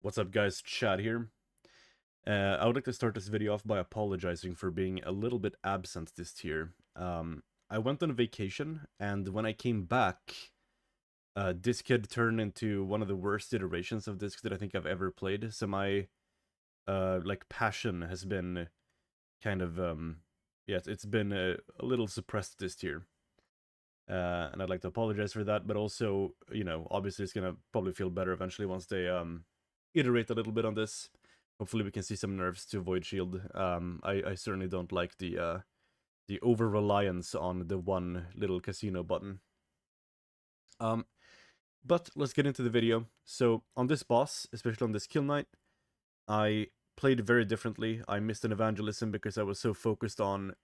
What's up guys, Chad here. I would like to start this video off by apologizing for being a little bit absent this tier. I went on a vacation, and when I came back, Disc had turned into one of the worst iterations of Disc that I think I've ever played, so my, passion has been kind of, it's been a little suppressed this tier. And I'd like to apologize for that, but also, obviously it's gonna probably feel better eventually once they, iterate a little bit on this. Hopefully we can see some nerfs to Void Shield. I certainly don't like the over reliance on the one little casino button. Um, but let's get into the video. So on this boss, especially on this kill night, I played very differently. I missed an evangelism because I was so focused on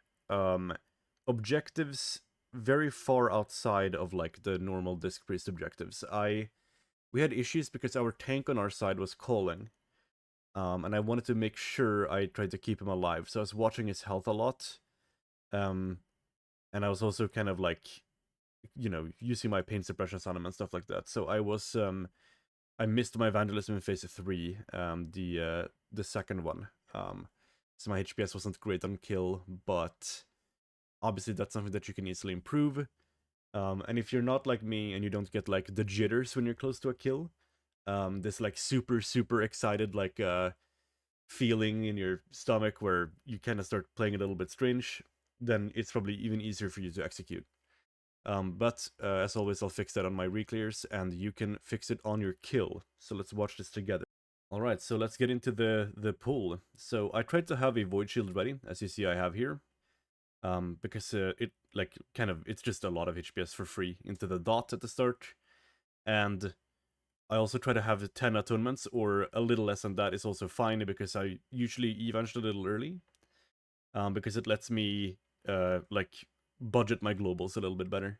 objectives very far outside of like the normal disc priest objectives. We had issues because our tank on our side was calling. And I wanted to make sure I tried to keep him alive. So I was watching his health a lot. And I was also kind of like, using my pain suppression on him and stuff like that. So I missed my evangelism in phase 3, the second one. So my HPS wasn't great on kill, but obviously that's something that you can easily improve. And if you're not like me and you don't get like the jitters when you're close to a kill, this like super excited like feeling in your stomach where you kind of start playing a little bit strange, then it's probably even easier for you to execute. But as always, I'll fix that on my reclears, and you can fix it on your kill. So let's watch this together. All right, so let's get into the pull. So I tried to have a void shield ready, as you see I have here, because it's just a lot of HPS for free into the dot at the start, and I also try to have 10 atonements, or a little less than that is also fine, because I usually eventually a little early, because it lets me budget my globals a little bit better.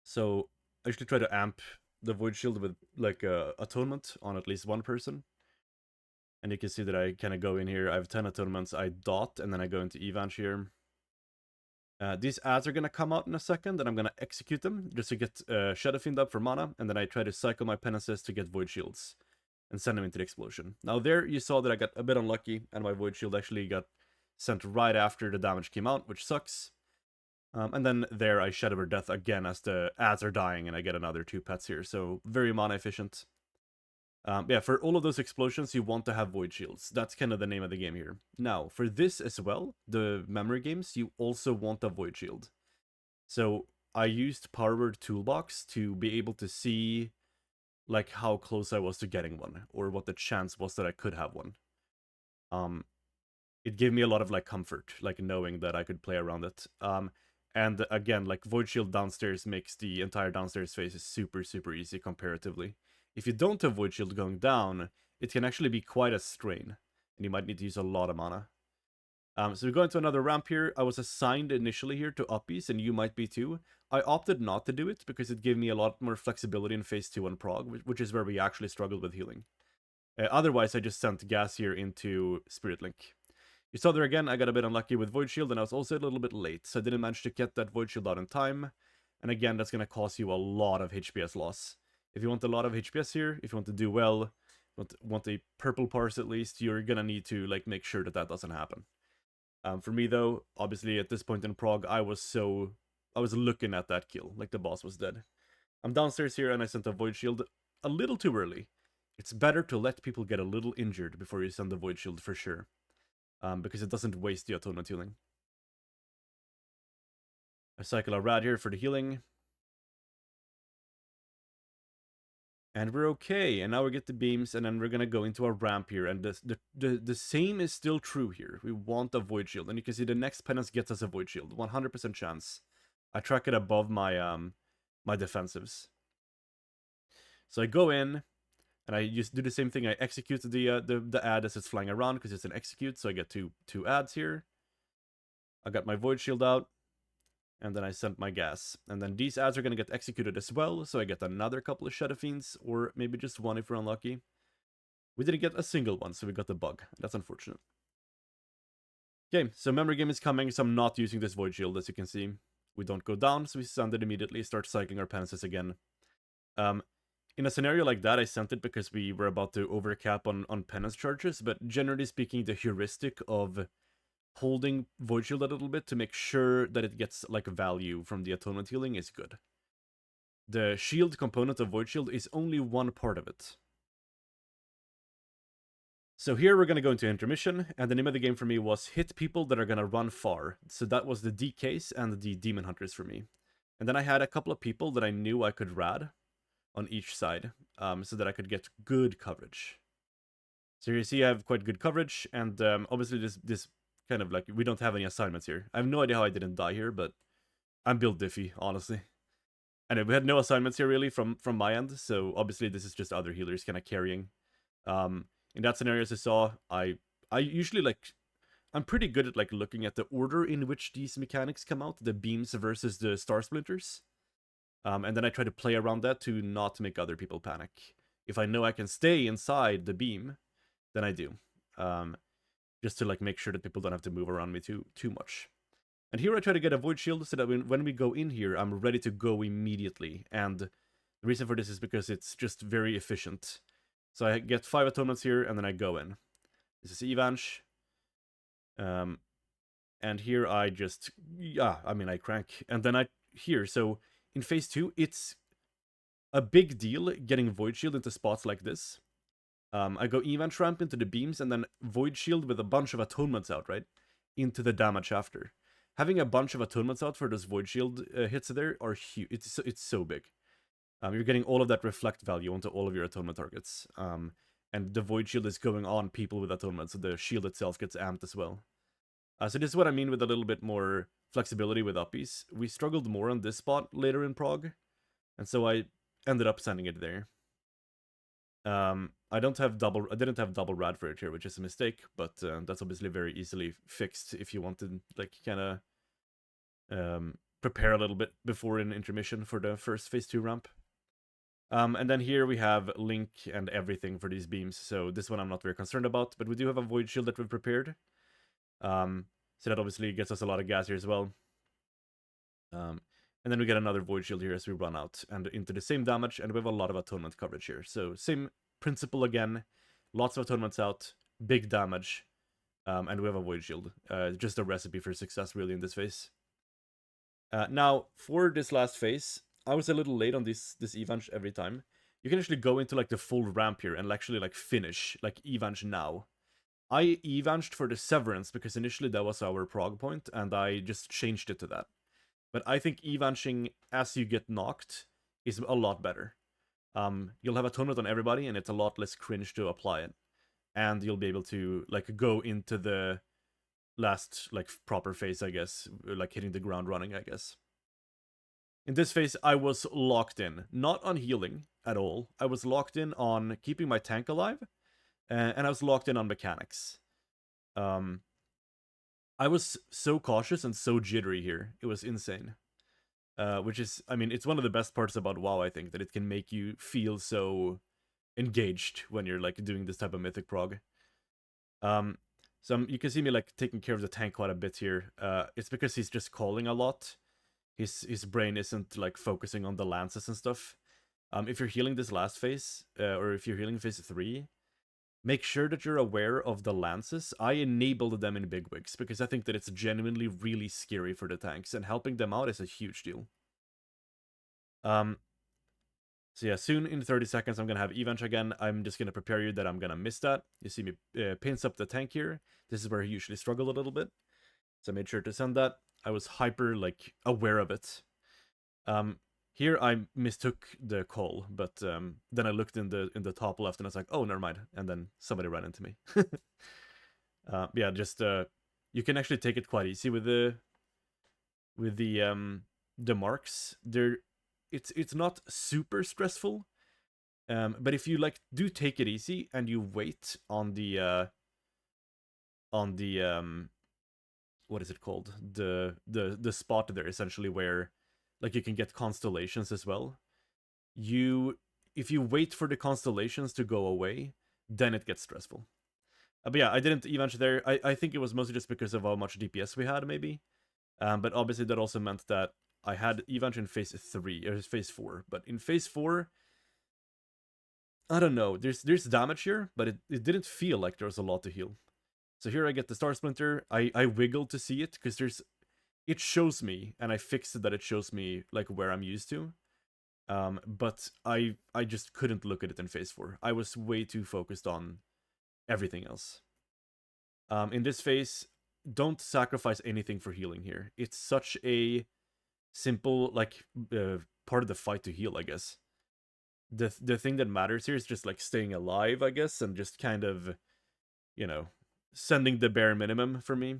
So I usually try to amp the Void Shield with like atonement on at least one person. And you can see that I kind of go in here, I have 10 atonements, I dot, and then I go into Evanch here. These ads are going to come out in a second, and I'm going to execute them just to get Shadow Fiend up for mana, and then I try to cycle my penances to get Void Shields and send them into the explosion. Now there you saw that I got a bit unlucky, and my Void Shield actually got sent right after the damage came out, which sucks. And then there I Shadow Death again as the ads are dying, and I get another 2 pets here, so very mana efficient. Yeah, for all of those explosions, you want to have Void Shields. That's kind of the name of the game here. Now, for this as well, the memory games, you also want a Void Shield. So I used Power Word Toolbox to be able to see like how close I was to getting one, or what the chance was that I could have one. It gave me a lot of like comfort, like knowing that I could play around it. And again, like Void Shield downstairs makes the entire downstairs phase super easy comparatively. If you don't have Void Shield going down, it can actually be quite a strain, and you might need to use a lot of mana. So we go into another ramp here. I was assigned initially here to Uppies, and you might be too. I opted not to do it because it gave me a lot more flexibility in phase 2 and Prog, which is where we actually struggled with healing. Otherwise, I just sent Gas here into Spirit Link. You saw there again, I got a bit unlucky with Void Shield, and I was also a little bit late, so I didn't manage to get that Void Shield out in time. And again, that's going to cause you a lot of HPS loss. If you want a lot of HPS here, if you want to do well, want a purple parse at least, you're going to need to like make sure that that doesn't happen. For me though, obviously at this point in Prog, I was looking at that kill, like the boss was dead. I'm downstairs here and I sent a Void Shield a little too early. It's better to let people get a little injured before you send the Void Shield for sure. Because it doesn't waste the atonement healing. I cycle a Rad here for the healing. And we're okay, and now we get the beams, and then we're gonna go into a ramp here, and the same is still true here. We want a Void Shield, and you can see the next penance gets us a Void Shield, 100% chance. I track it above my my defensives. So I go in, and I just do the same thing. I execute the ad as it's flying around, because it's an execute, so I get two ads here. I got my Void Shield out, and then I sent my gas. And then these ads are going to get executed as well, so I get another couple of Shadow Fiends, or maybe just one if we're unlucky. We didn't get a single one, so we got the bug. That's unfortunate. Okay, so memory game is coming, so I'm not using this Void Shield, as you can see. We don't go down, so we send it immediately, start cycling our penances again. in a scenario like that, I sent it because we were about to overcap on penance charges, but generally speaking, the heuristic of holding Void Shield a little bit to make sure that it gets like value from the atonement healing is good. The shield component of Void Shield is only one part of it. So here we're going to go into intermission, and the name of the game for me was hit people that are going to run far. So that was the DKs and the Demon Hunters for me. And then I had a couple of people that I knew I could rad on each side, so that I could get good coverage. So you see I have quite good coverage, and obviously this kind of like, we don't have any assignments here. I have no idea how I didn't die here, but I'm built diffy, honestly. And we had no assignments here really from my end, so obviously this is just other healers kind of carrying. In that scenario, as you saw, I usually like, I'm pretty good at like looking at the order in which these mechanics come out, the beams versus the star splinters. And then I try to play around that to not make other people panic. If I know I can stay inside the beam, then I do. Just to like make sure that people don't have to move around me too much. And here I try to get a void shield so that when we go in here, I'm ready to go immediately. And the reason for this is because it's just very efficient. So I get 5 atonements here, and then I go in. This is Evanch. And here I just, I crank. And then here, so in phase 2, it's a big deal getting Void Shield into spots like this. I go Evanch Ramp into the beams, and then Void Shield with a bunch of atonements out, right? Into the damage after. Having a bunch of atonements out for those Void Shield hits there are huge. It's so big. You're getting all of that reflect value onto all of your atonement targets. And the Void Shield is going on people with atonement, so the shield itself gets amped as well. So this is what I mean with a little bit more flexibility with uppies. We struggled more on this spot later in Prague, and so I ended up sending it there. I didn't have double rad for it here, which is a mistake, but that's obviously very easily fixed if you want to like kind of prepare a little bit before an intermission for the first phase 2 ramp. And then here we have Link and everything for these beams, so this one I'm not very concerned about, but we do have a Void Shield that we've prepared. So that obviously gets us a lot of gas here as well. And then we get another Void Shield here as we run out, and into the same damage, and we have a lot of atonement coverage here. So same principle again, lots of atonements out, big damage, and we have a Void Shield. Just a recipe for success really in this phase. Now, for this last phase, I was a little late on this Evanch every time. You can actually go into like the full ramp here and actually like finish, like Evanch now. I Evanched for the Severance because initially that was our prog point, and I just changed it to that. But I think Evanching as you get knocked is a lot better. You'll have atonement on everybody, and it's a lot less cringe to apply it. And you'll be able to like go into the last like proper phase, I guess, like hitting the ground running, I guess. In this phase, I was locked in, not on healing at all. I was locked in on keeping my tank alive, and I was locked in on mechanics. I was so cautious and so jittery here. It was insane. Which is, I mean, it's one of the best parts about WoW, I think, that it can make you feel so engaged when you're like doing this type of mythic prog. So you can see me like taking care of the tank quite a bit here. It's because he's just calling a lot. His brain isn't like focusing on the lances and stuff. If you're healing this last phase, or if you're healing phase 3, make sure that you're aware of the lances. I enabled them in bigwigs because I think that it's genuinely really scary for the tanks, and helping them out is a huge deal. So yeah, soon in 30 seconds I'm gonna have Evanch again. I'm just gonna prepare you that I'm gonna miss that. You see me pins up the tank here. This is where I usually struggle a little bit, so I made sure to send that. I was hyper like aware of it. Here I mistook the call, but then I looked in the top left and I was like, oh, never mind. And then somebody ran into me. Yeah, just you can actually take it quite easy with the marks. It's not super stressful, but if you like do take it easy and you wait on the what is it called, the spot there essentially where like you can get constellations as well. If you wait for the constellations to go away, then it gets stressful. But yeah, I didn't Evanch there. I think it was mostly just because of how much DPS we had, maybe. But obviously that also meant that I had Evanch in phase 3, or phase 4. But in phase 4, I don't know. There's damage here, but it didn't feel like there was a lot to heal. So here I get the Star Splinter. I wiggled to see it because it shows me, and I fixed it that it shows me like where I'm used to. But I just couldn't look at it in phase 4. I was way too focused on everything else. In this phase, don't sacrifice anything for healing here. It's such a simple like part of the fight to heal, I guess. The thing that matters here is just like staying alive, I guess, and just kind of, you know, sending the bare minimum for me.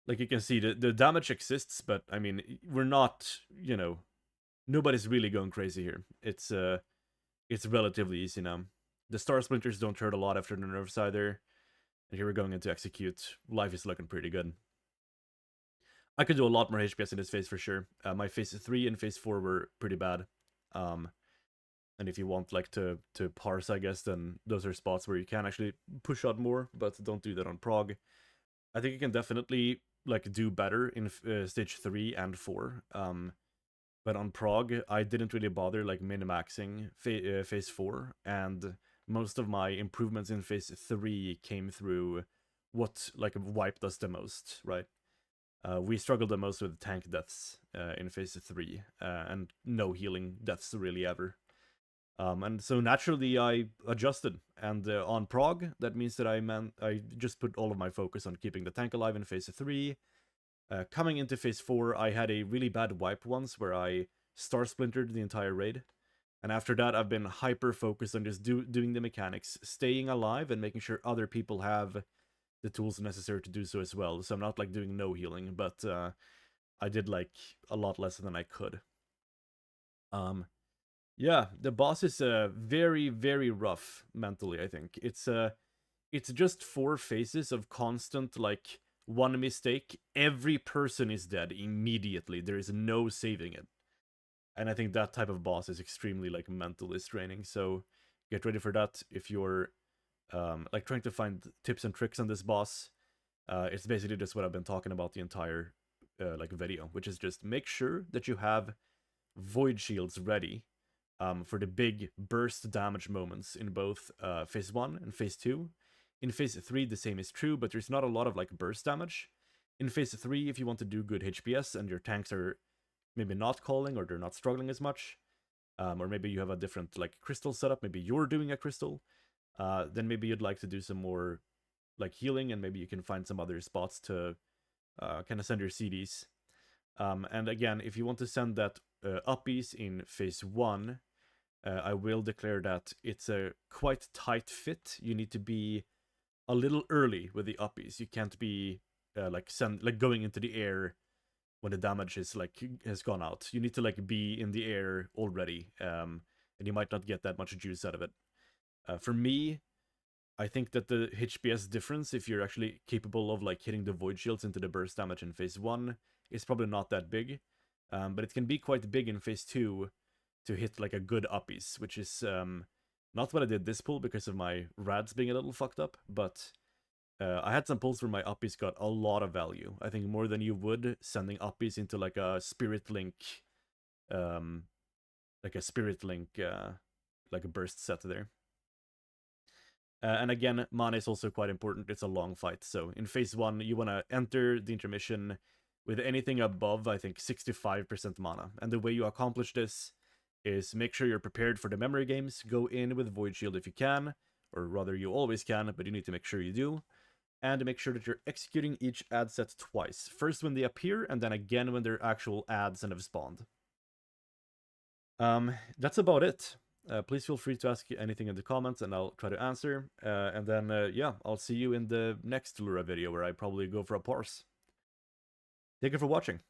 Like you can see the damage exists, but I mean we're not, nobody's really going crazy here. It's relatively easy now. The Star Splinters don't hurt a lot after the nerfs either. And here we're going into execute. Life is looking pretty good. I could do a lot more HPS in this phase for sure. My phase 3 and phase 4 were pretty bad. Um, and if you want like to parse, I guess, then those are spots where you can actually push out more, but don't do that on prog. I think you can definitely like do better in stage 3 and 4. But on prog, I didn't really bother like min-maxing phase 4, and most of my improvements in phase 3 came through what like wiped us the most, right? We struggled the most with tank deaths in phase 3, and no healing deaths really ever. And so naturally I adjusted, and on prog, that means that I just put all of my focus on keeping the tank alive in phase 3. Coming into phase 4, I had a really bad wipe once where I star splintered the entire raid. And after that, I've been hyper focused on just doing the mechanics, staying alive, and making sure other people have the tools necessary to do so as well. So I'm not like doing no healing, but I did like a lot less than I could. Yeah, the boss is very, very rough mentally, I think. It's just 4 phases of constant, like, one mistake, every person is dead immediately. There is no saving it. And I think that type of boss is extremely, like, mentally straining. So get ready for that if you're, like, trying to find tips and tricks on this boss. It's basically just what I've been talking about the entire, like, video, which is just make sure that you have void shields ready for the big burst damage moments in both phase 1 and phase 2. In phase 3, the same is true, but there's not a lot of like burst damage. In phase 3, if you want to do good HPS and your tanks are maybe not calling or they're not struggling as much, or maybe you have a different like crystal setup, maybe you're doing a crystal, then maybe you'd like to do some more like healing, and maybe you can find some other spots to kind of send your CDs. And again, if you want to send that uppies in phase 1, I will declare that it's a quite tight fit. You need to be a little early with the uppies. You can't be like going into the air when the damage is like has gone out. You need to like be in the air already, and you might not get that much juice out of it. For me, I think that the HPS difference, if you're actually capable of like hitting the void shields into the burst damage in phase 1, is probably not that big, but it can be quite big in phase 2 to hit like a good uppies, which is not what I did this pull because of my rads being a little fucked up, but I had some pulls where my uppies got a lot of value. I think more than you would sending uppies into like a spirit link, um, like a spirit link, like a burst set there. And again, mana is also quite important. It's a long fight. So in phase 1, you want to enter the intermission with anything above, I think, 65% mana. And the way you accomplish this is make sure you're prepared for the memory games. Go in with Void Shield if you can, or rather you always can, but you need to make sure you do. And make sure that you're executing each ad set twice. First when they appear, and then again when they're actual ads and have spawned. That's about it. Please feel free to ask anything in the comments and I'll try to answer. And then, yeah, I'll see you in the next Lura video where I probably go for a parse. Thank you for watching.